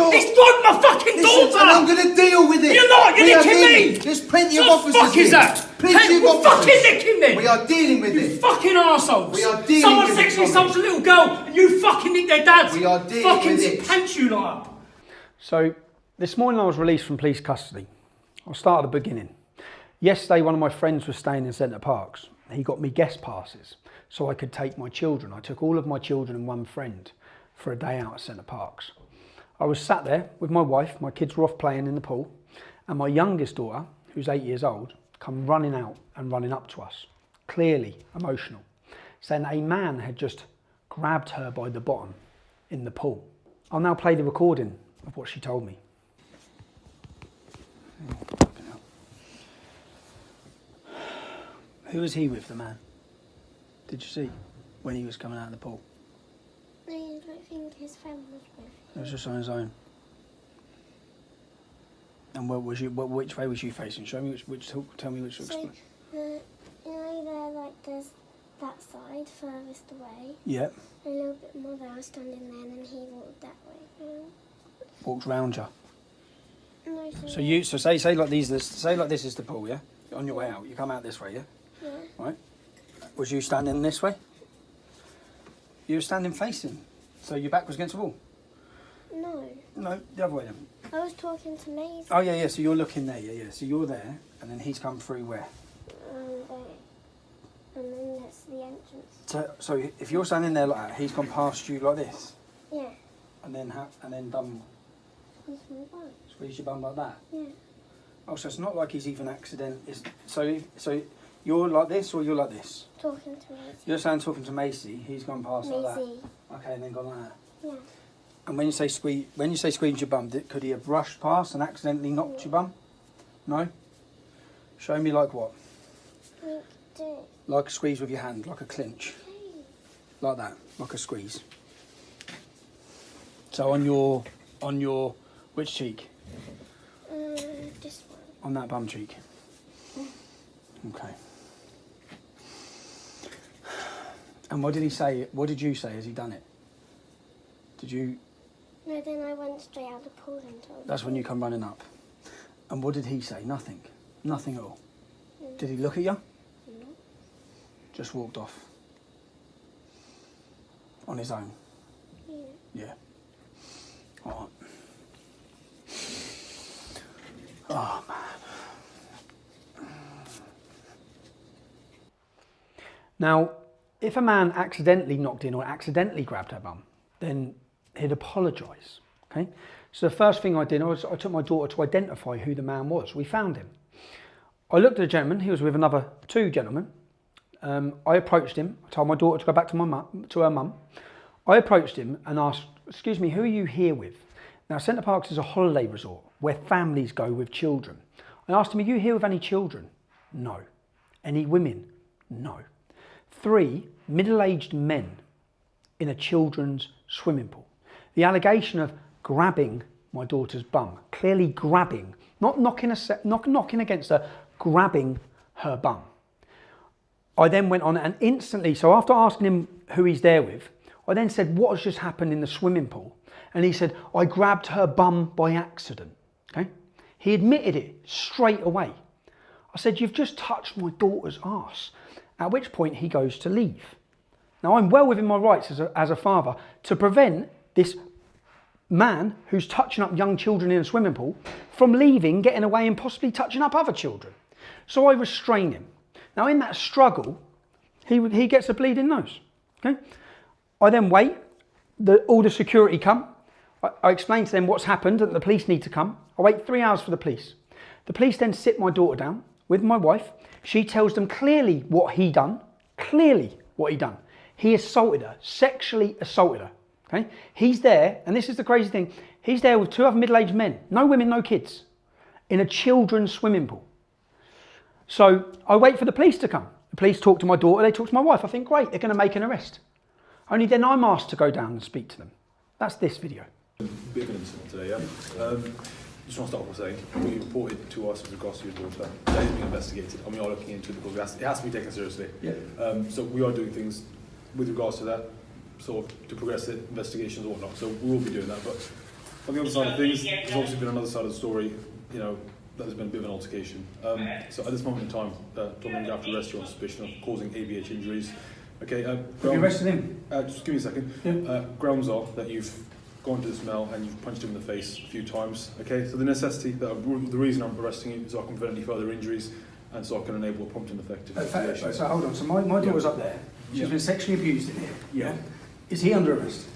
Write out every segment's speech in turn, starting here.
Stop. It's like my fucking daughter! And I'm going to deal with it. You're not, you're nicking me! There's plenty of What officers the fuck is here. that? Plenty of officers. Fucking nicking me! We are dealing with You it. fucking arseholes! We are dealing Someone with it, sexually Tommy. assaults a little girl and you fucking nick their dads! We are dealing fucking with it. Pants you liar! So, this morning I was released from police custody. I'll start at the beginning. Yesterday, one of my friends was staying in Center Parcs. He got me guest passes so I could take my children. I took all of my children and one friend for a day out at Center Parcs. I was sat there with my wife, my kids were off playing in the pool, and my youngest daughter, who's 8 years old, come running out and running up to us, clearly emotional, saying that a man had just grabbed her by the bottom in the pool. I'll now play the recording of what she told me. Who was he with, the man? Did you see when he was coming out of the pool? I don't think his friend was with him. It was just on his own. And which way was you facing? Show me tell me which. So, you know there, like, there's that side furthest away. Yeah. A little bit more there, I was standing there, and then he walked that way. Walked round you. No, So say like this is the pool, yeah? On your way out, you come out this way, yeah? Yeah. Right. Was you standing this way? You were standing facing, so your back was against the wall. No. No, the other way then. I was talking to Maisie. Oh yeah, yeah. So you're looking there, yeah, yeah. So you're there, and then he's come through where? There. And then that's the entrance. So if you're standing there like that, he's gone past you like this, Yeah. and then done. He's my bum. Squeeze your bum like that. Yeah. Oh, so it's not like he's even So you're like this or you're like this? Talking to Maisie. You're saying talking to Macy. He's gone past like that. Maisie. Okay, and then gone like that. Yeah. And when you say squeeze your bum, could he have rushed past and accidentally knocked your bum? No. Show me like what? Like this. Like a squeeze with your hand, like a clinch. Like that, like a squeeze. So on your which cheek? This one. On that bum cheek. Okay. And what did he say? What did you say? Has he done it? Did you? No, then I went straight out of the pool and told That's him. when you come running up. And what did he say? Nothing. Nothing at all. Mm. Did he look at you? No. Just walked off. On his own. Yeah. Yeah. All right. Oh man. Now, if a man accidentally knocked in or accidentally grabbed her bum, then he'd apologise. Okay. So the first thing I did was I took my daughter to identify who the man was. We found him. I looked at the gentleman. He was with another two gentlemen. I approached him. I told my daughter to go back to her mum. I approached him and asked, "Excuse me, who are you here with?" Now, Center Parcs is a holiday resort where families go with children. I asked him, "Are you here with any children?" No. Any women? No. 3 middle-aged men in a children's swimming pool. The allegation of grabbing my daughter's bum, clearly grabbing, not knocking against her, grabbing her bum. I then went on and instantly, so after asking him who he's there with, I then said, "What has just happened in the swimming pool?" And he said, "I grabbed her bum by accident." Okay? He admitted it straight away. I said, "You've just touched my daughter's arse." At which point he goes to leave. Now I'm well within my rights as a father to prevent this man who's touching up young children in a swimming pool from leaving, getting away and possibly touching up other children. So I restrain him. Now in that struggle, he gets a bleeding nose. Okay? I then wait, all the security come. I explain to them what's happened and the police need to come. I wait 3 hours for the police. The police then sit my daughter down with my wife. She tells them clearly what he done. Clearly what he done. He assaulted her, sexually assaulted her. Okay? He's there, and this is the crazy thing, he's there with 2 other middle-aged men, no women, no kids, in a children's swimming pool. So I wait for the police to come. The police talk to my daughter, they talk to my wife. I think, great, they're going to make an arrest. Only then I'm asked to go down and speak to them. That's this video. Bit of an incident today, yeah? Just want to start off with saying, we reported to us with regards to your daughter. That is being investigated, and we are looking into it because it has to be taken seriously. Yeah. So we are doing things with regards to that, sort of to progress the investigations or whatnot. So we will be doing that. But On the other side of things, there's obviously been another side of the story, you know, that there's been a bit of an altercation. So at this moment in time, Tom, I'm going to have to arrest you on suspicion of causing ABH injuries. Okay, Have you arrested him? just give me a second. Yeah. Grounds are that you've gone to this male and you've punched him in the face a few times. Okay, so the reason I'm arresting you is so I can prevent any further injuries and so I can enable a prompt and effective investigation. So hold on, so my daughter's up there. She's been sexually abused in here. Yeah. Is he under arrest?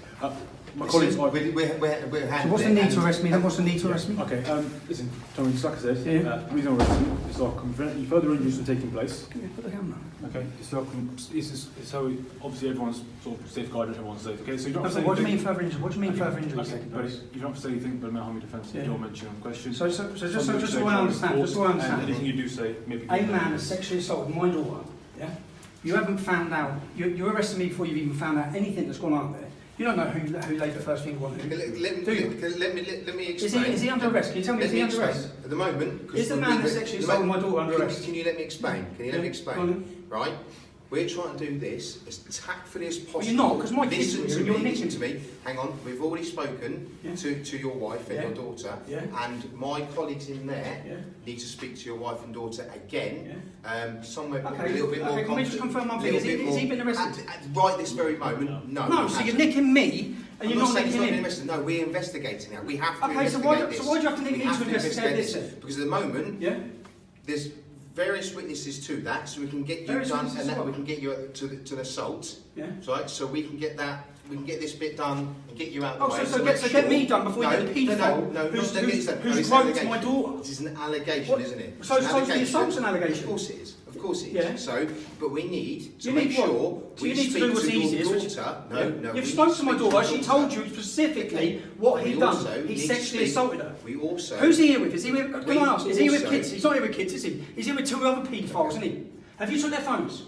My colleagues are... We're So what's the need to arrest me then? What's the need to arrest me? Okay, listen, Tommy, just like I said, the reason I'm arresting you is so I can prevent any further injuries from taking place. Put the camera. Okay, so so obviously everyone's sort of safeguarded, everyone's safe. Okay, so you don't have to say What do you anything. mean further injuries? What do you mean further injuries Okay, taking but place? you don't have to say anything but a mental harm defence that you're mentioning on the question. So just so I understand, And anything you do say, maybe... A man has sexually assaulted my daughter, yeah? You haven't found out, you arrested me before you've even found out anything that's gone on there. You don't know who laid the first finger on who. Let me explain. Is he under arrest? Can you tell me, is he under arrest? At the moment... Is the man that sexually assaulted my daughter under arrest? Can you let me explain? Can you let me explain? Right? We're trying to do this as tactfully as possible. Well, you're not, because my kids listen are to me, listen listen to me. Hang on, we've already spoken to your wife and your daughter, and my colleagues in there need to speak to your wife and daughter again. Somewhere a little bit more. Can we just confirm one thing? Has he been arrested? Right this very moment, no. No, so you're nicking me, and you're not nicking him. No, we're investigating now. We have to Okay, so why do you have to nick me to investigate this then? Because at the moment, there's various witnesses to that, so we can get you Various done, witnesses and that what? we can get you to the assault. Yeah. Right, so we can get that. We can get this bit done and get you out of the way. So get me done before you get the paedophile who's groped my daughter. This is an allegation, isn't it? So the assault's an allegation? Of course it is. Of course it is. Yeah. So, but we need to You make need what? sure So we you need to speak do what's to easy. your daughter. No. You've we spoken need to my speak daughter. She your told daughter. you specifically Okay. what We he'd also done. He need to sexually speak- assaulted her. We also. Who's he here with? Is he with? Can We I ask? Is he with also- kids? He's not here with kids, is he? He's here with two other paedophiles, isn't he? Have you took their phones?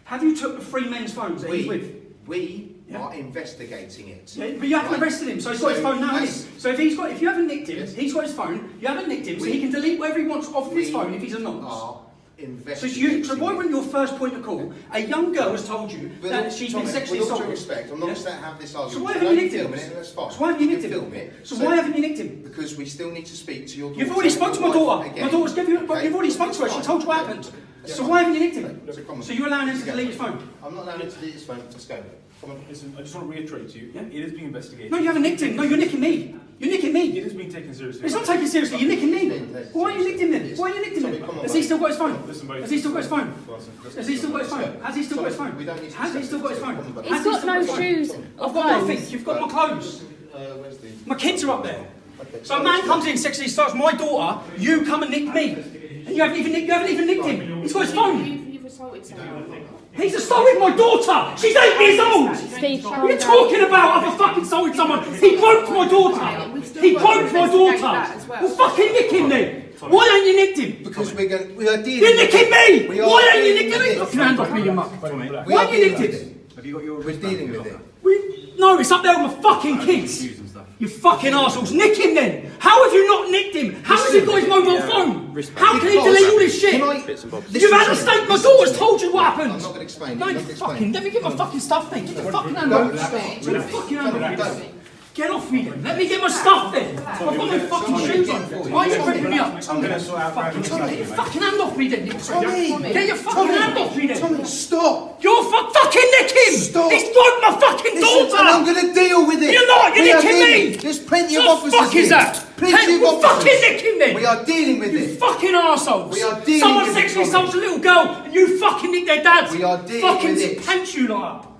Have you took the three men's phones that he's with? We are investigating it. Yeah, but you haven't arrested him, so he's got his phone now, hasn't he? So if you haven't nicked him, Yes. he's got his phone. You haven't nicked him, so he can delete whatever he wants off his phone if he's anonymous. Are So, investigating so why wouldn't your first point of call? A young girl has told you that she's been sexually With all due assaulted. respect, I'm not going to have this argument. So why haven't you nicked him? Film it, that's fine. So why haven't you nicked him? Film it. So why haven't you nicked him? Because we still need to speak to your daughter. You've already spoke to my daughter. Again. My daughter's given you. Okay. You've already spoke to her. She told you what happened. So why haven't you nicked him? So you're allowing him to delete his phone? I'm not allowing him to delete his phone. Let's go. Come on. Listen, I just want to reiterate to you, it is being investigated. No, you haven't nicked him. No, you're nicking me. You're nicking It me. is being taken seriously. It's not taken seriously. You're nicking me. Why are you nicked him then? Why are you nicked him then? Has he still got his phone? Listen, buddy. Has he still got his phone? Listen, Has he still got his phone? Has he still got his phone? We don't need to Has he still got his phone? He's Has he got still no his phone? shoes I've or got nothing. clothes. You've got my clothes. Where's the... My kids are up there. Okay. So a man comes in, sexually starts my daughter. You come and nick me, and you haven't even nicked him. He's got his phone. You've assaulted someone. He's assaulted my daughter. She's 8 years old. Steve, What are you talking about? I've fucking assaulted someone. He groped my daughter. He groped my daughter. Well, fucking nick him then. Why ain't you nicked him? Because we are dealing. You're nicking me. We are Why ain't you dealing nicking with me? it. Fucking hand off me, you muck. We Why are ain't you dealing nicked with him? it. Have you got your We're dealing with it. No, it's up there with my fucking kids. You fucking arseholes. Nick him then. How have you not nicked him? How has he got his mobile phone? How can he delete all this shit? You've had a mistake. My daughter's told you what happened. I'm not going to explain. No, I'm you not gonna fucking. explain. Let me get my fucking stuff then. Get your fucking hand off me. Get your fucking hand off me. Get off me then. Let me get my stuff then. I've got my fucking shoes on. Why are you gripping me up? I'm going to sort out Fucking Tommy, get your fucking hand off me then. You Tommy! Get your fucking hand off me then. Tommy, stop! You're fucking nick him. Stop. He's broke my fucking Listen, and I'm daughter. going to deal with it. You're not. You're We are nicking dealing. me. There's plenty of What the officers fuck is here. that? Plenty of Well, officers. fucking nick him then. We are dealing with You it. fucking arseholes. We are dealing Someone with it, sexually Tommy. assaults a little girl and you fucking nick their dads. We are dealing fucking with it. Pants you lot up.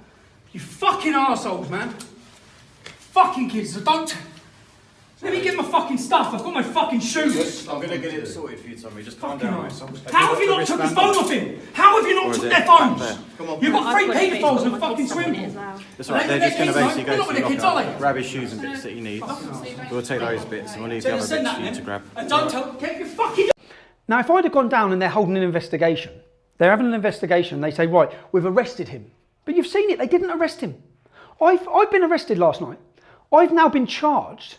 You fucking arseholes, man. Fucking kids, so don't. Let me get my fucking stuff. I've got my fucking shoes. I'm going to get it sorted for you, Tommy. Just calm Fucking down, hell. mate. How have you not took his phone off him? How have you not took their phones? Come on, You've got I've three got a paedophiles Facebook and with fucking my kids on swim it pool. as well. That's right, they're just going to basically go to the locker, grab his shoes and bits that he needs. We'll take those bits and we'll leave the other bits Send for that you to then. grab. And don't tell. Get your fucking. Now, if I'd have gone down and they're holding an investigation, they're having an investigation, they say, right, we've arrested him. But you've seen it, they didn't arrest him. I've been arrested last night. I've now been charged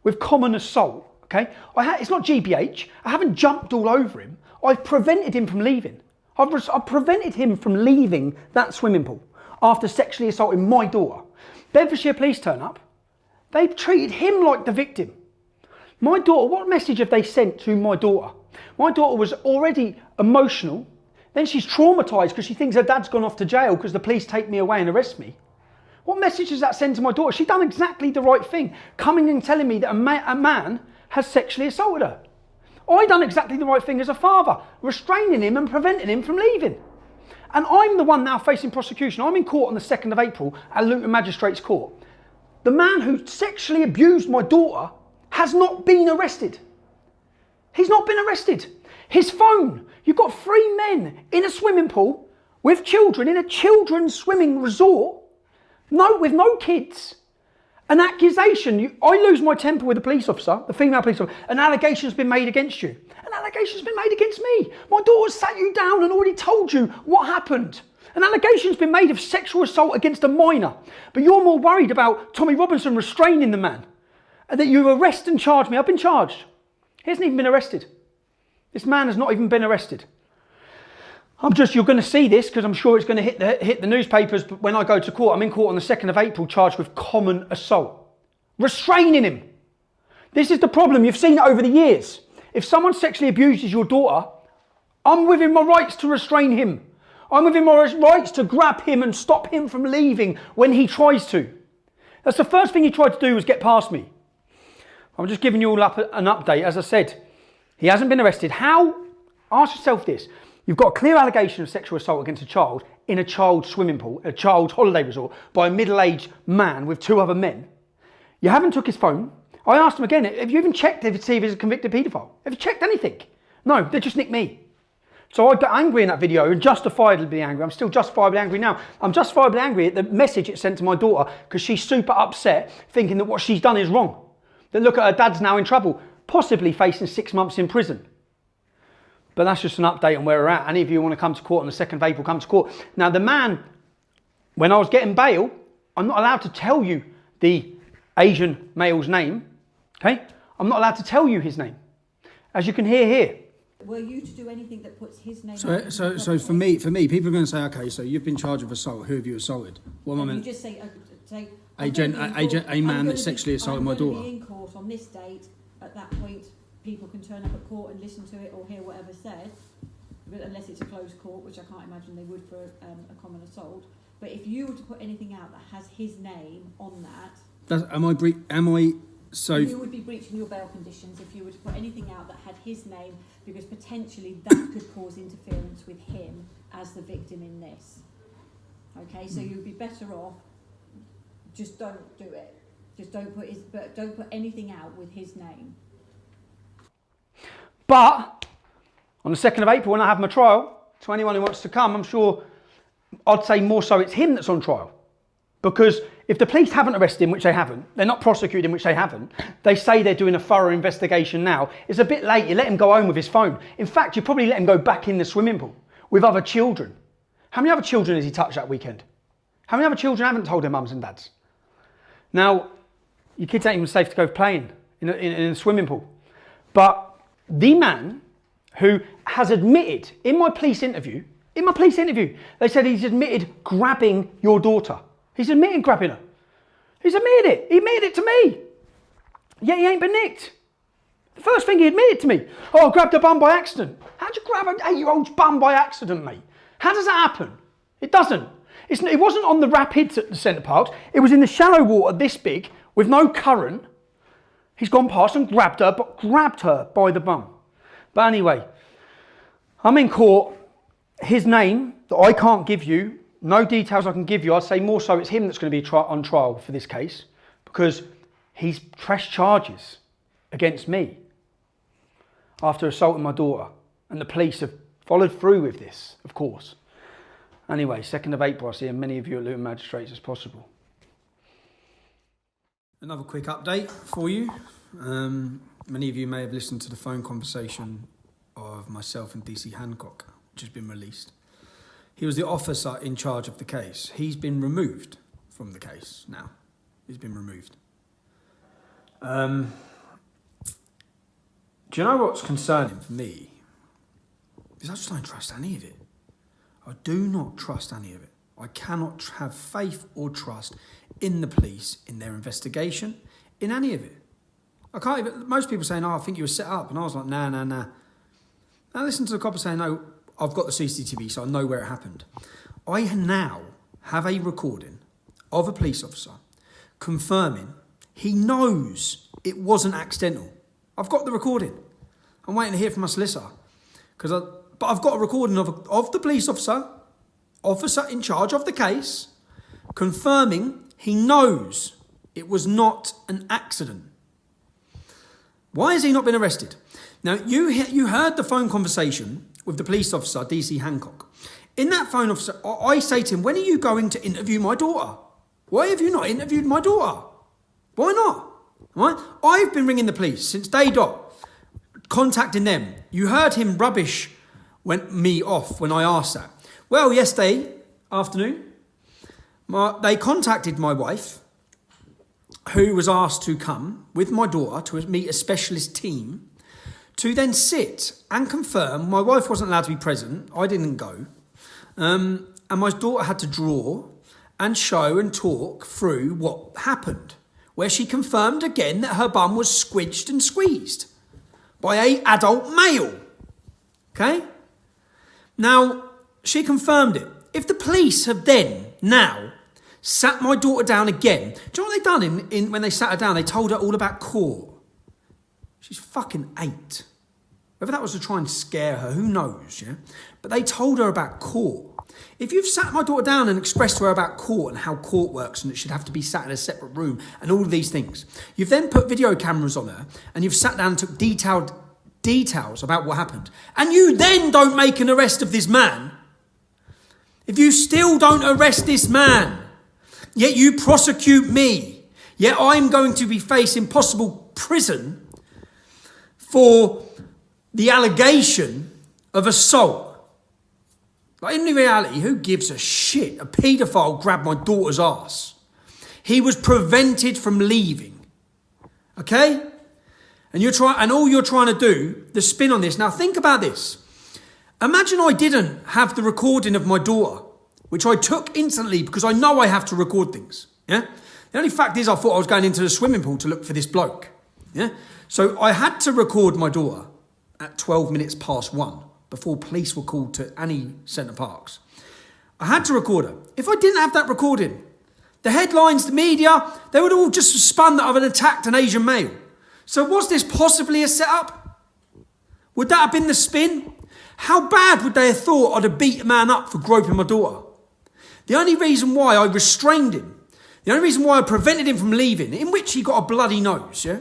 with common assault, okay? It's not GBH. I haven't jumped all over him. I've prevented him from leaving. I've prevented him from leaving that swimming pool after sexually assaulting my daughter. Bedfordshire police turn up. They've treated him like the victim. My daughter, what message have they sent to my daughter? My daughter was already emotional. Then she's traumatised because she thinks her dad's gone off to jail because the police take me away and arrest me. What message does that send to my daughter? She's done exactly the right thing, coming and telling me that a man has sexually assaulted her. I done exactly the right thing as a father, restraining him and preventing him from leaving. And I'm the one now facing prosecution. I'm in court on the 2nd of April at Luton Magistrates Court. The man who sexually abused my daughter has not been arrested. He's not been arrested. His phone, you've got 3 men in a swimming pool with children in a children's swimming resort, with no kids. An accusation, I lose my temper with the police officer, the female police officer, an allegation's been made against you. An allegation's been made against me. My daughter's sat you down and already told you what happened. An allegation's been made of sexual assault against a minor. But you're more worried about Tommy Robinson restraining the man and that you arrest and charge me. I've been charged. He hasn't even been arrested. This man has not even been arrested. You're going to see this because I'm sure it's going to hit the newspapers when I go to court. I'm in court on the 2nd of April charged with common assault. Restraining him. This is the problem. You've seen it over the years. If someone sexually abuses your daughter, I'm within my rights to restrain him. I'm within my rights to grab him and stop him from leaving when he tries to. That's the first thing he tried to do, was get past me. I'm just giving you all up an update. As I said, he hasn't been arrested. How? Ask yourself this. You've got a clear allegation of sexual assault against a child in a child's swimming pool, a child's holiday resort, by a middle-aged man with 2 other men. You haven't took his phone. I asked him again, have you even checked to see if he's a convicted paedophile? Have you checked anything? No, they just nicked me. So I got angry in that video and justifiably angry. I'm still justifiably angry now. I'm justifiably angry at the message it sent to my daughter because she's super upset, thinking that what she's done is wrong. That look at her dad's now in trouble, possibly facing 6 months in prison. But that's just an update on where we're at. Any of you want to come to court on the 2nd of April, come to court. Now the man, when I was getting bail, I'm not allowed to tell you the Asian male's name, okay? I'm not allowed to tell you his name. As you can hear here. Were you to do anything that puts his name? So for me, people are going to say, okay, so you've been charged with assault. Who have you assaulted? Well, you just say a man that sexually assaulted my daughter. I'm going to be in court on this date. At that point, people can turn up at court and listen to it or hear whatever said, unless it's a closed court, which I can't imagine they would for a common assault. But if you were to put anything out that has his name on that, you would be breaching your bail conditions if you were to put anything out that had his name, because potentially that could cause interference with him as the victim in this. Okay, so you'd be better off just don't do it. Just don't put anything out with his name. But on the 2nd of April, when I have my trial, to anyone who wants to come, I'm sure I'd say more so it's him that's on trial. Because if the police haven't arrested him, which they haven't, they're not prosecuting him, which they haven't, they say they're doing a thorough investigation now, it's a bit late. You let him go home with his phone. In fact, you probably let him go back in the swimming pool with other children. How many other children has he touched that weekend? How many other children haven't told their mums and dads? Now, your kids ain't even safe to go playing in a swimming pool. But the man who has admitted in my police interview, they said he's admitted grabbing your daughter. He's admitted grabbing her. He's admitted it. He admitted it to me. Yet he ain't been nicked. The first thing he admitted to me, I grabbed her bum by accident. How'd you grab an 8-year-old's bum by accident, mate? How does that happen? It doesn't. It wasn't on the rapids at the Center Parcs. It was in the shallow water this big with no current. He's gone past and grabbed her by the bum. But anyway, I'm in court. His name that I can't give you, no details I can give you. I'd say more so it's him that's going to be on trial for this case because he's pressed charges against me after assaulting my daughter. And the police have followed through with this, of course. Anyway, 2nd of April, I'll see as many of you at Luton Magistrates as possible. Another quick update for you. Many of you may have listened to the phone conversation of myself and DC Hancock, which has been released. He was the officer in charge of the case. He's been removed from the case now. He's been removed. Do you know what's concerning for me? Because I just don't trust any of it. I do not trust any of it. I cannot have faith or trust in the police, in their investigation, in any of it. I can't even, most people saying, oh, I think you were set up. And I was like, nah. Now listen to the copper saying, no, I've got the CCTV, so I know where it happened. I now have a recording of a police officer confirming he knows it wasn't accidental. I've got the recording. I'm waiting to hear from my solicitor. But I've got a recording of the police officer in charge of the case, confirming he knows it was not an accident. Why has he not been arrested? Now, you heard the phone conversation with the police officer, DC Hancock. In that phone officer, I say to him, when are you going to interview my daughter? Why have you not interviewed my daughter? Why not? Right? I've been ringing the police since day dot, contacting them. You heard him rubbish me off when I asked that. Well, yesterday afternoon, they contacted my wife, who was asked to come with my daughter to meet a specialist team to then sit and confirm. My wife wasn't allowed to be present. I didn't go. And my daughter had to draw and show and talk through what happened, where she confirmed again that her bum was squidged and squeezed by an adult male. Okay? Now, she confirmed it. If the police have then now sat my daughter down again, do you know what they've done when they sat her down? They told her all about court. She's fucking 8. Whether that was to try and scare her, who knows, yeah? But they told her about court. If you've sat my daughter down and expressed to her about court and how court works and it should have to be sat in a separate room and all of these things, you've then put video cameras on her and you've sat down and took detailed details about what happened, and you then don't make an arrest of this man, if you still don't arrest this man, yet you prosecute me, yet I'm going to be facing possible prison for the allegation of assault. Like, in reality, who gives a shit? A paedophile grabbed my daughter's ass. He was prevented from leaving. Okay? And all you're trying to do, the spin on this. Now think about this. Imagine I didn't have the recording of my daughter, which I took instantly because I know I have to record things. Yeah? The only fact is I thought I was going into the swimming pool to look for this bloke. Yeah? So I had to record my daughter at 12 minutes past 1 before police were called to any Center Parcs. I had to record her. If I didn't have that recording, the headlines, the media, they would all just spun that I've attacked an Asian male. So was this possibly a setup? Would that have been the spin? How bad would they have thought I'd have beat a man up for groping my daughter? The only reason why I restrained him, the only reason why I prevented him from leaving, in which he got a bloody nose, yeah?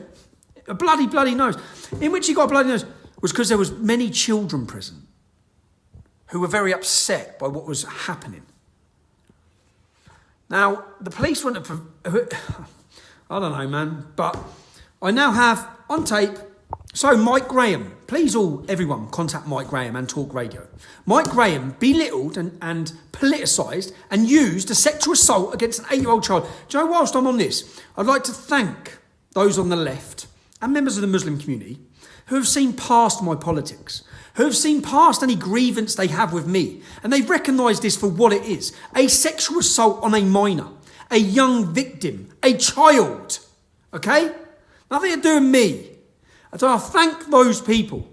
A bloody nose. In which he got a bloody nose, was because there was many children present who were very upset by what was happening. Now, the police wouldn't have... I don't know, man, but I now have on tape... So, Mike Graham, please everyone, contact Mike Graham and Talk Radio. Mike Graham belittled and politicised and used a sexual assault against an 8-year-old child. Do you know, whilst I'm on this, I'd like to thank those on the left and members of the Muslim community who have seen past my politics, who have seen past any grievance they have with me, and they've recognised this for what it is: a sexual assault on a minor, a young victim, a child, okay? Nothing to do with me. So I thank those people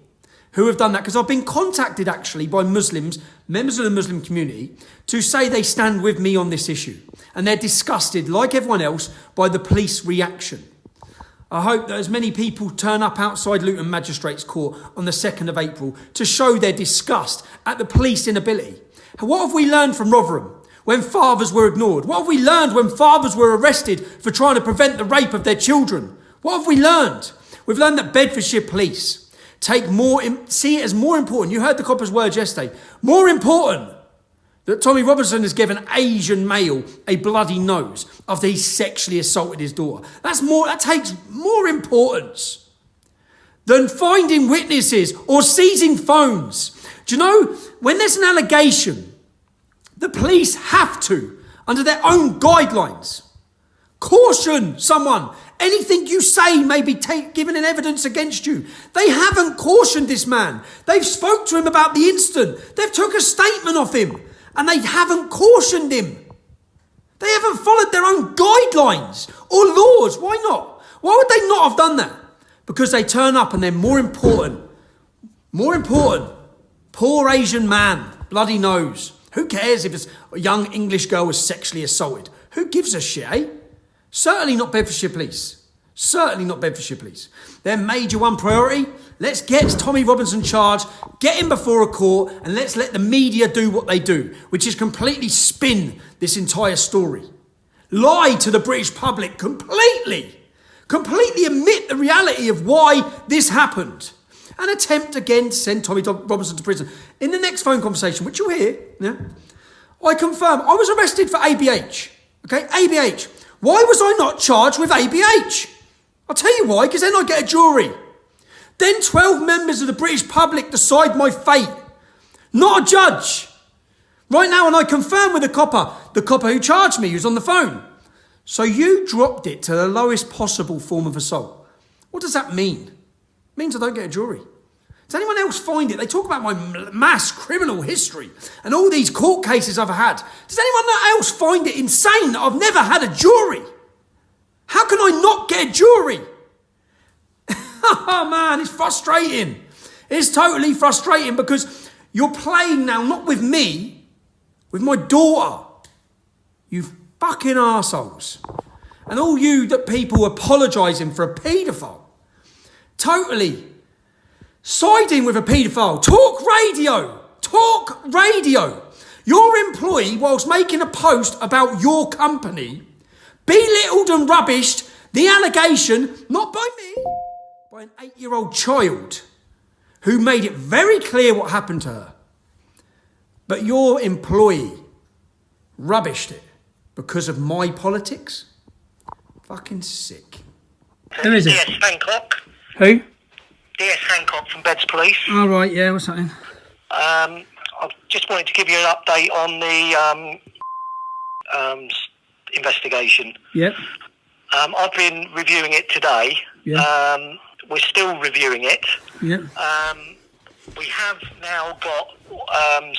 who have done that, because I've been contacted actually by Muslims, members of the Muslim community, to say they stand with me on this issue. And they're disgusted, like everyone else, by the police reaction. I hope that as many people turn up outside Luton Magistrates Court on the 2nd of April to show their disgust at the police inability. What have we learned from Rotherham when fathers were ignored? What have we learned when fathers were arrested for trying to prevent the rape of their children? What have we learned? We've learned that Bedfordshire police see it as more important. You heard the copper's words yesterday. More important that Tommy Robinson has given an Asian male a bloody nose after he sexually assaulted his daughter. That takes more importance than finding witnesses or seizing phones. Do you know, when there's an allegation, the police have to, under their own guidelines, caution someone. Anything you say may be given in evidence against you. They haven't cautioned this man. They've spoke to him about the incident. They've took a statement off him. And they haven't cautioned him. They haven't followed their own guidelines or laws. Why not? Why would they not have done that? Because they turn up and they're more important. Poor Asian man, bloody nose. Who cares if a young English girl was sexually assaulted? Who gives a shit, eh? Certainly not Bedfordshire Police. Their major one priority, let's get Tommy Robinson charged, get him before a court, and let's let the media do what they do, which is completely spin this entire story. Lie to the British public completely admit the reality of why this happened, and attempt again to send Tommy Robinson to prison. In the next phone conversation, which you'll hear, I confirm I was arrested for ABH. Okay, ABH. Why was I not charged with ABH? I'll tell you why, because then I get a jury. Then 12 members of the British public decide my fate, not a judge. Right now, and I confirm with the copper who charged me, who's on the phone. So you dropped it to the lowest possible form of assault. What does that mean? It means I don't get a jury. Does anyone else find it? They talk about my mass criminal history and all these court cases I've had. Does anyone else find it insane that I've never had a jury? How can I not get a jury? Oh man, it's frustrating. It's totally frustrating because you're playing now, not with me, with my daughter. You fucking arseholes. And all you that people apologising for a paedophile. Totally siding with a paedophile. Talk radio. Your employee, whilst making a post about your company, belittled and rubbished the allegation, not by me, by an 8-year-old child who made it very clear what happened to her. But your employee rubbished it because of my politics? Fucking sick. Who is it? DS Hancock. Who? DS Hancock from Beds Police. Oh, right, yeah, what's that then? I just wanted to give you an update on the investigation. Yep. I've been reviewing it today. Yeah. We're still reviewing it. Yep. We have now got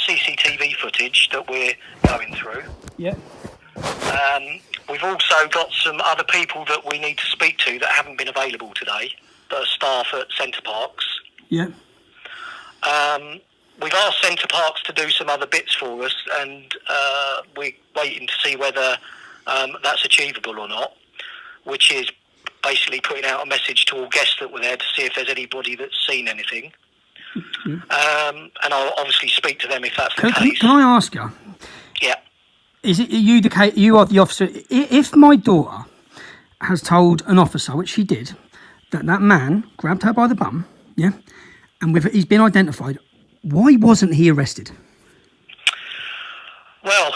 CCTV footage that we're going through. Yep. We've also got some other people that we need to speak to that haven't been available today, that are staff at Center Parcs. Yep. We've asked Center Parcs to do some other bits for us, and we're waiting to see whether that's achievable or not, which is basically putting out a message to all guests that were there to see if there's anybody that's seen anything. And I'll obviously speak to them if that's the case. Can I ask you? Yeah. Is it you? You are the officer. If my daughter has told an officer, which she did, that man grabbed her by the bum, yeah, and he's been identified, why wasn't he arrested? Well,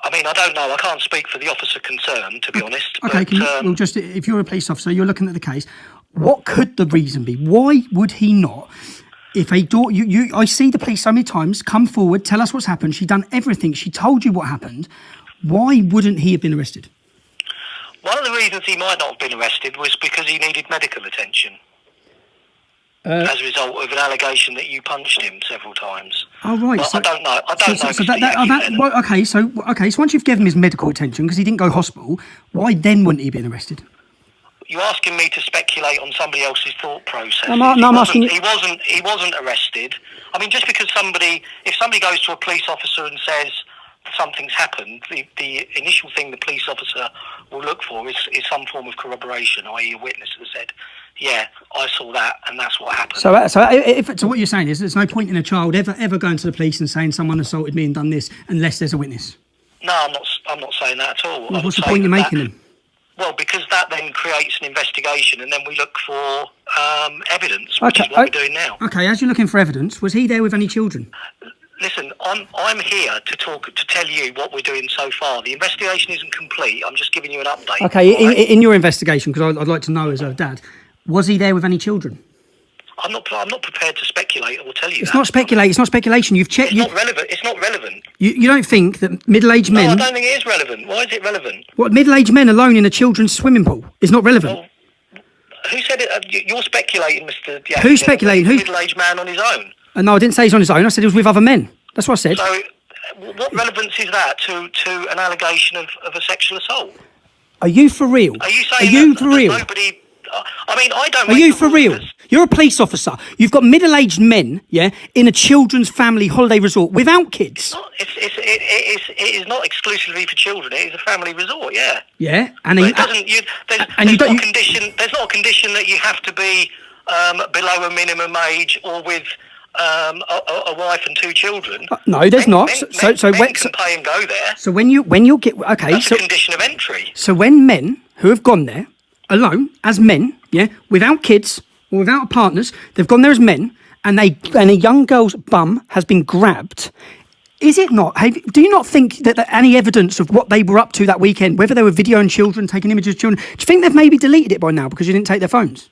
I mean, I don't know. I can't speak for the officer concerned, to be honest. Okay, but, if you're a police officer, you're looking at the case. What could the reason be? Why would he not? If a daughter, I see the police so many times come forward, tell us what's happened. She done everything. She told you what happened. Why wouldn't he have been arrested? One of the reasons he might not have been arrested was because he needed medical attention. As a result of an allegation that you punched him several times. Oh, right. Well, so, I don't know. Okay, so once you've given him his medical attention, because he didn't go hospital, why then wouldn't he have been arrested? You're asking me to speculate on somebody else's thought process. I'm asking you. He wasn't arrested. I mean, just because if somebody goes to a police officer and says something's happened, the initial thing the police officer will look for is some form of corroboration, i.e. a witness that said, yeah, I saw that and that's what happened. So what you're saying is there's no point in a child ever going to the police and saying someone assaulted me and done this unless there's a witness? No, I'm not saying that at all. Well, what's the point you're making then? Well, because that then creates an investigation and then we look for evidence, which is what we're doing now. Okay, as you're looking for evidence, was he there with any children? Listen, I'm here to tell you what we're doing so far. The investigation isn't complete. I'm just giving you an update. Okay, right? in your investigation, because I'd like to know as a dad, was he there with any children? I'm not prepared to speculate or tell you It's not speculation. You've checked. It's not relevant. It's not relevant. You don't think that middle-aged men... No, I don't think it is relevant. Why is it relevant? What, middle-aged men alone in a children's swimming pool is not relevant? Well, who said it? You're speculating, Mr. Diaz. Who's speculating? Who's middle-aged man on his own? No, I didn't say he's on his own. I said he was with other men. That's what I said. So, what relevance is that to an allegation of a sexual assault? Are you for real? Are you saying Are you that, for that real? nobody... I mean, I don't... Are you for real? You're a police officer. You've got middle-aged men, yeah, in a children's family holiday resort without kids. It is not exclusively for children. It is a family resort, yeah. Yeah, and it doesn't... There's not a condition that you have to be below a minimum age or with... a wife and 2 children. No, there's not. Men can pay and go there. So when you get that's a condition of entry. So when men who have gone there alone as men, yeah, without kids or without partners, they've gone there as men, and a young girl's bum has been grabbed. Is it not? Do you not think that any evidence of what they were up to that weekend, whether they were videoing children, taking images of children, do you think they've maybe deleted it by now because you didn't take their phones?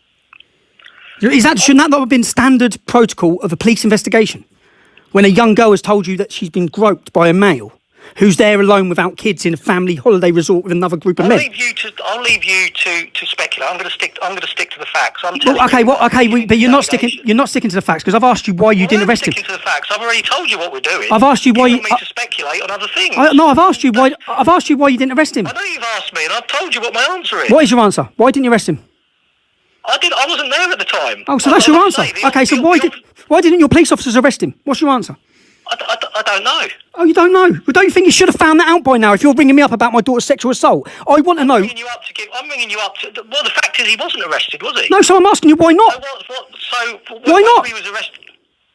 Shouldn't that not have been standard protocol of a police investigation? When a young girl has told you that she's been groped by a male who's there alone without kids in a family holiday resort with another group of men. I'll leave you to speculate. I'm going to stick to the facts. But you're not sticking to the facts, because I've asked you why you didn't arrest him. I'm sticking to the facts. I've already told you what we're doing. I've asked you why you want me to speculate on other things. I've asked you why you didn't arrest him. I know you've asked me, and I've told you what my answer is. What is your answer? Why didn't you arrest him? I wasn't there at the time. Oh, so that's your answer. Okay, so why didn't your police officers arrest him? What's your answer? I don't know. Oh, you don't know? Well, don't you think you should have found that out by now if you're ringing me up about my daughter's sexual assault? I want to know. I'm ringing you up to... Well, the fact is he wasn't arrested, was he? No, so I'm asking you why not? Why not? He was arrested...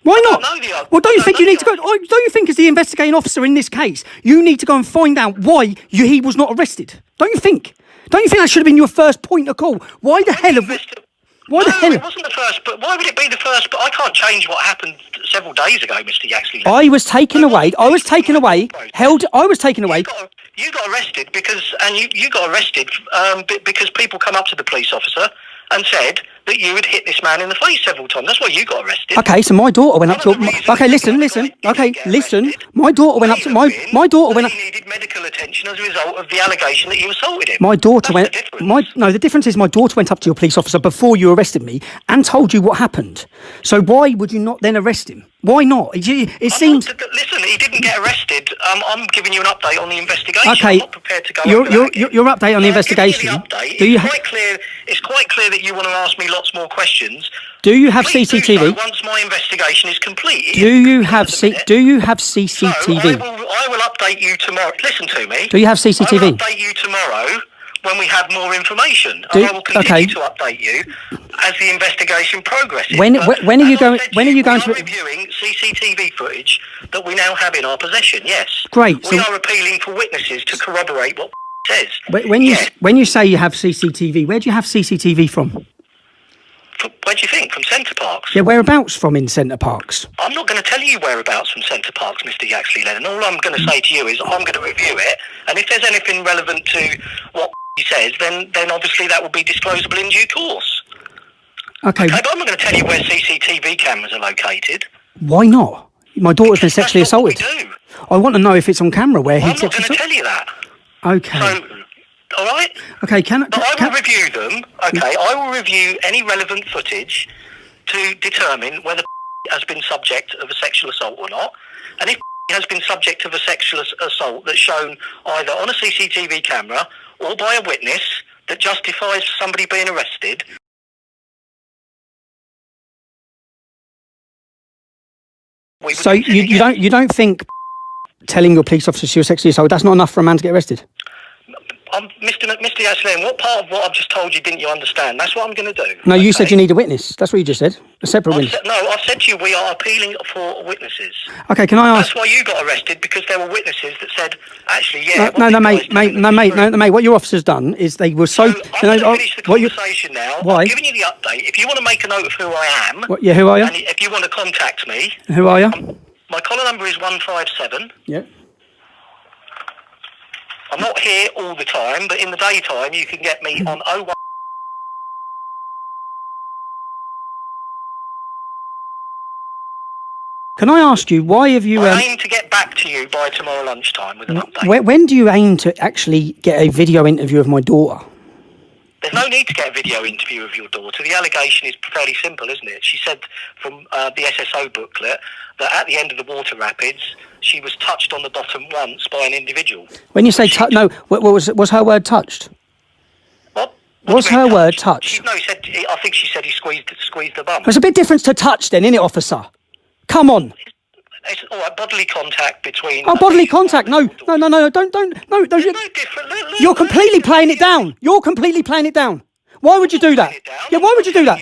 Why not? Well, don't you think you need to go... Don't you think as the investigating officer in this case, you need to go and find out why he was not arrested? Don't you think? Don't you think that should have been your first point of call? Why the hell... Why the hell? It wasn't the first, but why would it be the first? But I can't change what happened several days ago, Mr. Yaxley. I was taken away. You got arrested because because people come up to the police officer and said that you had hit this man in the face several times. That's why you got arrested. Okay, so my daughter went up to... Okay, listen. My daughter went up to... My daughter went up... He needed medical attention as a result of the allegation that you assaulted him. My daughter went... The difference is my daughter went up to your police officer before you arrested me and told you what happened. So why would you not then arrest him? Why not? It seems... Listen, he didn't get arrested. I'm giving you an update on the investigation. Okay. I'm not prepared to go your update on the investigation... It's quite clear that you want to ask me lots more questions. Do you have CCTV? Once my investigation is complete. Do you have CCTV? So I will update you tomorrow. Listen to me. Do you have CCTV? I will update you tomorrow when we have more information. I will continue to update you as the investigation progresses. When are you going to... We are reviewing CCTV footage that we now have in our possession, yes. Great. We are appealing for witnesses to corroborate what says. When you say you have CCTV, where do you have CCTV from? Where do you think? From Center Parcs? Yeah, whereabouts from in Center Parcs? I'm not going to tell you whereabouts from Center Parcs, Mr. Yaxley Lennon. All I'm going to say to you is I'm going to review it, and if there's anything relevant to what he says, then obviously that will be disclosable in due course. Okay. But I'm not going to tell you where CCTV cameras are located. Why not? My daughter's been sexually assaulted. That's what we do. I want to know if it's on camera where he sexually assaulted. I'm not going to tell you that. Okay. So, all right? Okay, But I will review them, okay? I will review any relevant footage to determine whether has been subject of a sexual assault or not. And if has been subject of a sexual assault that's shown either on a CCTV camera or by a witness that justifies somebody being arrested... So you don't think telling your police officer she was sexually assaulted, that's not enough for a man to get arrested? Mr. Yaxley, what part of what I've just told you didn't you understand? That's what I'm going to do. No, you said you need a witness. That's what you just said. A separate witness. I've said to you we are appealing for witnesses. Okay, can I ask... That's why you got arrested, because there were witnesses that said, actually, yeah... mate, what your officer's done is they were so... I'm going to finish the conversation now. Why? I'm giving you the update. If you want to make a note of who I am... who are you? And if you want to contact me... Who are you? My collar number is 157. Yeah. I'm not here all the time, but in the daytime you can get me on 01... Can I ask you, why have you... I aim to get back to you by tomorrow lunchtime with an update. When do you aim to actually get a video interview of my daughter? There's no need to get a video interview of your daughter. The allegation is fairly simple, isn't it? She said from the SSO booklet that at the end of the water rapids, she was touched on the bottom once by an individual. When you say was her word touched? What's her word, touch? No, he said. I think she said he squeezed the bum. There's a bit different to touch then, innit, officer? Come on. It's all right, bodily contact between... Oh, bodily contact. No, don't. No, Look, you're completely playing it down. You're completely playing it down. Why would you do that? Yeah, why would you do that?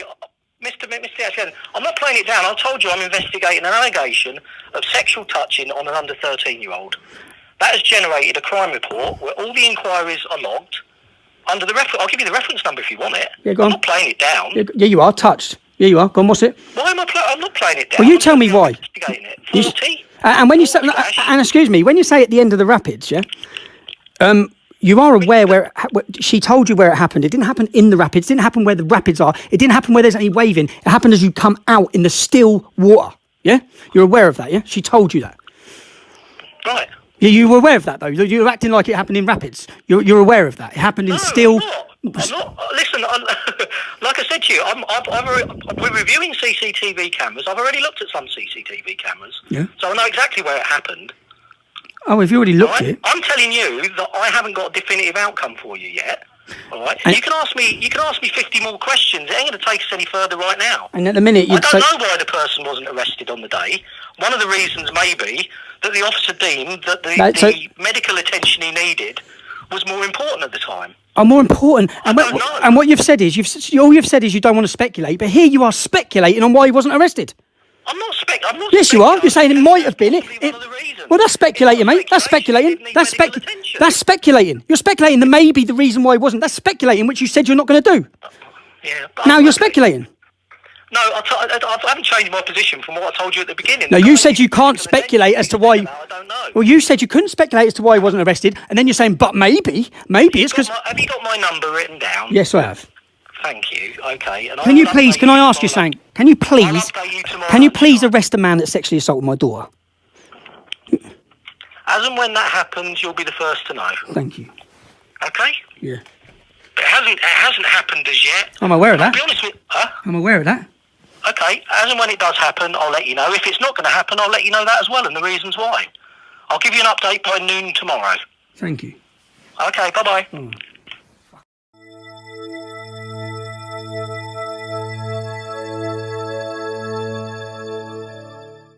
Mr. Ashton, I'm not playing it down. I told you I'm investigating an allegation of sexual touching on an under 13-year-old. That has generated a crime report where all the inquiries are logged. Under the reference, I'll give you the reference number if you want it. Yeah, go on. I'm not playing it down. Yeah, you are touched. Yeah, you are. Go on, what's it? Why am I'm not playing it down. Well, you tell me why. Investigating it. 40. And when you say, and excuse me, when you say at the end of the rapids, yeah, you are aware where she told you where it happened. It didn't happen in the rapids. It didn't happen where the rapids are. It didn't happen where there's any waving. It happened as you come out in the still water. Yeah, you're aware of that. Yeah, she told you that. Right. Yeah, you were aware of that though. You were acting like it happened in rapids. You're aware of that. It happened in still. I'm not. Listen, like I said to you, we're reviewing CCTV cameras. I've already looked at some CCTV cameras. Yeah. So I know exactly where it happened. Oh, have you already looked at it? I'm telling you that I haven't got a definitive outcome for you yet. All right. You can ask me 50 more questions. It ain't going to take us any further right now. And at the minute, I don't know why the person wasn't arrested on the day. One of the reasons may be that the officer deemed that the medical attention he needed was more important at the time. Oh, more important. And what you've said is all you've said is you don't want to speculate. But here you are speculating on why he wasn't arrested. I'm not speculating. Yes, you are. You're saying it might have been it. Well, that's speculating, mate. That's speculating. That's speculating. You're speculating that maybe the reason why it wasn't. That's speculating, which you said you're not going to do. Yeah. Now you're speculating. No, I haven't changed my position from what I told you at the beginning. No, you said you can't speculate as to why. I don't know. Well, you said you couldn't speculate as to why he wasn't arrested, and then you're saying, but maybe it's because. Have you got my number written down? Yes, I have. Thank you. Okay. And can you please? Can I ask you something? Can you please? Can you please arrest a man that sexually assaulted my daughter? As and when that happens, you'll be the first to know. Thank you. Okay. Yeah. But it hasn't happened as yet. I'm aware of that. I'll be honest with you. Huh? I'm aware of that. Okay. As and when it does happen, I'll let you know. If it's not going to happen, I'll let you know that as well and the reasons why. I'll give you an update by noon tomorrow. Thank you. Okay. Bye bye. Oh.